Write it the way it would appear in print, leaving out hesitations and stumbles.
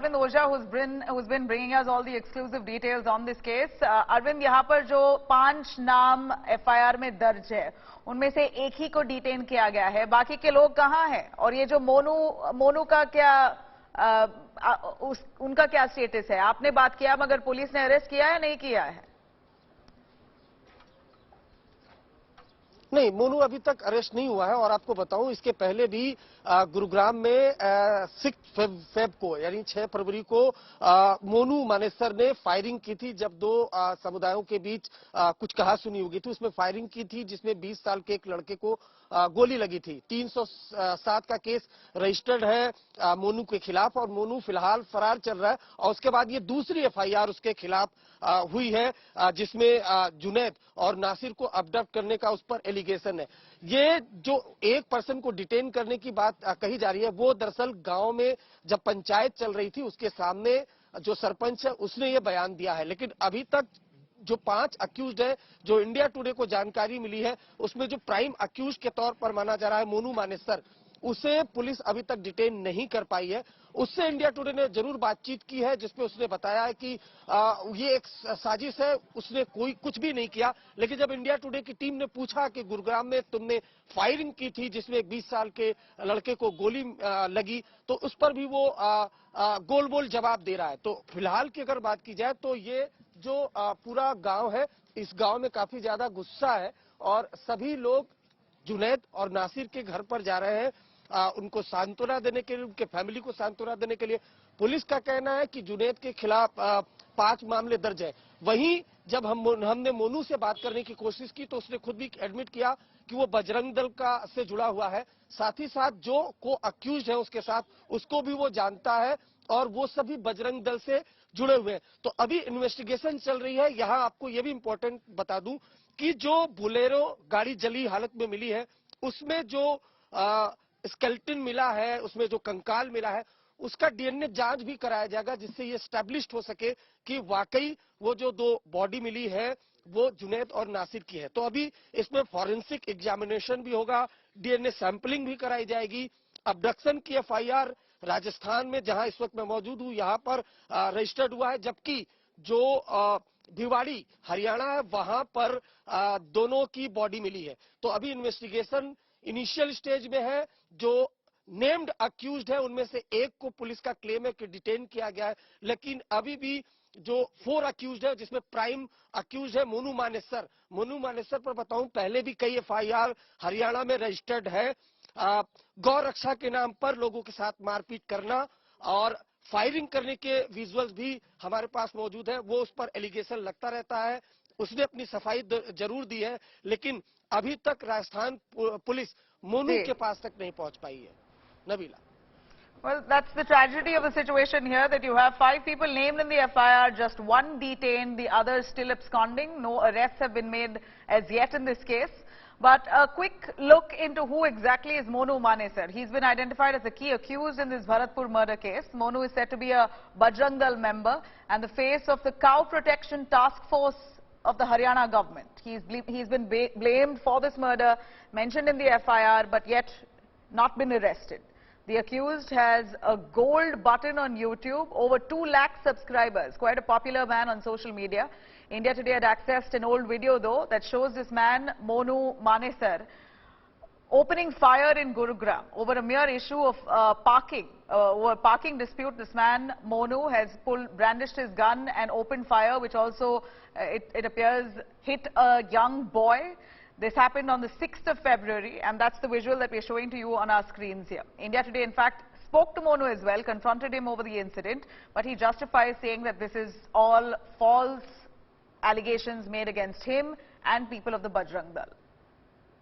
Arvind Ojha, who's been bringing us all the exclusive details on this case. Arvind, यहाँ पर जो 5 नाम FIR में दर्ज है, उनमें से एक ही को डिटेन किया गया है, बाकी के लोग कहाँ हैं? और ये जो मोनू का क्या उनका क्या स्टेटस है? आपने बात किया, मगर पुलिस ने अरेस्ट किया है, नहीं किया है? नहीं, मोनू अभी तक अरेस्ट नहीं हुआ है। और आपको बताऊं, इसके पहले भी गुरुग्राम में 6 फेब को, यानी 6 फरवरी को मोनू मानेसर ने फायरिंग की थी, जब 2 समुदायों के बीच कुछ कहासुनी हो गई थी। उसमें फायरिंग की थी, जिसमें 20 साल के एक लड़के को गोली लगी थी। 307 का केस रजिस्टर्ड है मोनू के खिलाफ, और मोनू फिलहाल फरार चल रहा है। और उसके बाद ये दूसरी FIR उसके खिलाफ हुई है, जिसमें जुनैद और नासिर को अबडक्ट करने का उस पर एलिगेशन है। ये जो एक पर्सन को डिटेन करने की बात कही जा रही है, वो दरअसल गांव में जब पंचायत चल रही थी, उसके सामने जो सरपंच है उसने ये बयान दिया है। लेकिन अभी तक जो 5 अक्यूज्ड है, जो इंडिया टुडे को जानकारी मिली है, उसमें जो प्राइम अक्यूज के तौर पर माना जा रहा है मोनू मानेसर, उसे पुलिस अभी तक डिटेन नहीं कर पाई है। उससे इंडिया टुडे ने जरूर बातचीत की है, जिसमें उसने बताया है कि ये एक साजिश है, उसने कोई कुछ भी नहीं किया। लेकिन जब इंडिया टुडे की टीम ने पूछा कि गुरुग्राम में तुमने फायरिंग की थी, जिसमें 20 साल के लड़के को गोली लगी, तो उस पर भी वो गोल बोल जवाब दे रहा है। तो फिलहाल की अगर बात की जाए, तो ये जो पूरा गांव है, इस गांव में काफी ज्यादा गुस्सा है, और सभी लोग जुनैद और नासिर के घर पर जा रहे हैं उनको सांत्वना देने के लिए, उनके फैमिली को सांत्वना देने के लिए। पुलिस का कहना है कि जुनैद के खिलाफ 5 मामले दर्ज है। वहीं जब हमने मोनू से बात करने की कोशिश की, तो उसने खुद भी एडमिट किया कि वो बजरंग दल से जुड़ा हुआ है। साथ ही साथ जो को अक्यूज है उसके साथ, उसको भी वो जानता है, और वो सभी बजरंग दल से जुड़े हुए हैं। तो अभी इन्वेस्टिगेशन चल रही है। यहाँ आपको ये भी इम्पोर्टेंट बता दूं कि जो बोलेरो गाड़ी जली हालत में मिली है, उसमें जो स्केलेटन मिला है, उसमें जो कंकाल मिला है, उसका DNA जांच भी कराया जाएगा, जिससे ये स्टैब्लिश्ड हो सके कि वाकई वो जो 2 बॉडी मिली है वो जुनैद और नासिर की है। तो अभी इसमें फॉरेंसिक एग्जामिनेशन भी होगा, DNA सैंपलिंग भी कराई जाएगी। अबडक्शन की FIR राजस्थान में, जहां इस वक्त मैं मौजूद हूं, यहां पर रजिस्टर्ड हुआ है, जबकि जो भिवाड़ी हरियाणा है, वहां पर दोनों की बॉडी मिली है। तो अभी इन्वेस्टिगेशन इनिशियल स्टेज में है। जो नेम्ड अक्यूज्ड है, उनमें से एक को पुलिस का क्लेम है कि डिटेन किया गया है, लेकिन अभी भी जो 4 अक्यूज्ड है, जिसमें प्राइम अक्यूज है मोनू मानेसर पर बताऊं, पहले भी कई FIR हरियाणा में रजिस्टर्ड है। गौ रक्षा के नाम पर लोगों के साथ मारपीट करना और फायरिंग करने के विजुअल्स भी हमारे पास मौजूद है। वो उस पर एलिगेशन लगता रहता है। उसने अपनी सफाई जरूर दी है, लेकिन अभी तक राजस्थान पुलिस मोनू के पास तक नहीं पहुंच पाई है। Nabila. Well, that's the tragedy of the situation here, that you have 5 people named in the FIR, just 1 detained, the others still absconding. No arrests have been made as yet in this case. But a quick look into who exactly is Monu Manesar. He's been identified as the key accused in this Bharatpur murder case. Monu is said to be a Bajrang Dal member and the face of the Cow Protection Task Force of the Haryana government. He's been blamed for this murder, mentioned in the FIR, but yet not been arrested. The accused has a gold button on YouTube, over 2 lakh subscribers, quite a popular man on social media. India Today had accessed an old video, though, that shows this man, Monu Manesar, opening fire in Gurugram over a mere issue of parking. Over a parking dispute, this man, Monu, has brandished his gun and opened fire, which also, it appears, hit a young boy. This happened on the 6th of February, and that's the visual that we're showing to you on our screens here. India Today, in fact, spoke to Monu as well, confronted him over the incident, but he justifies, saying that this is all false allegations made against him and people of the Bajrang Dal.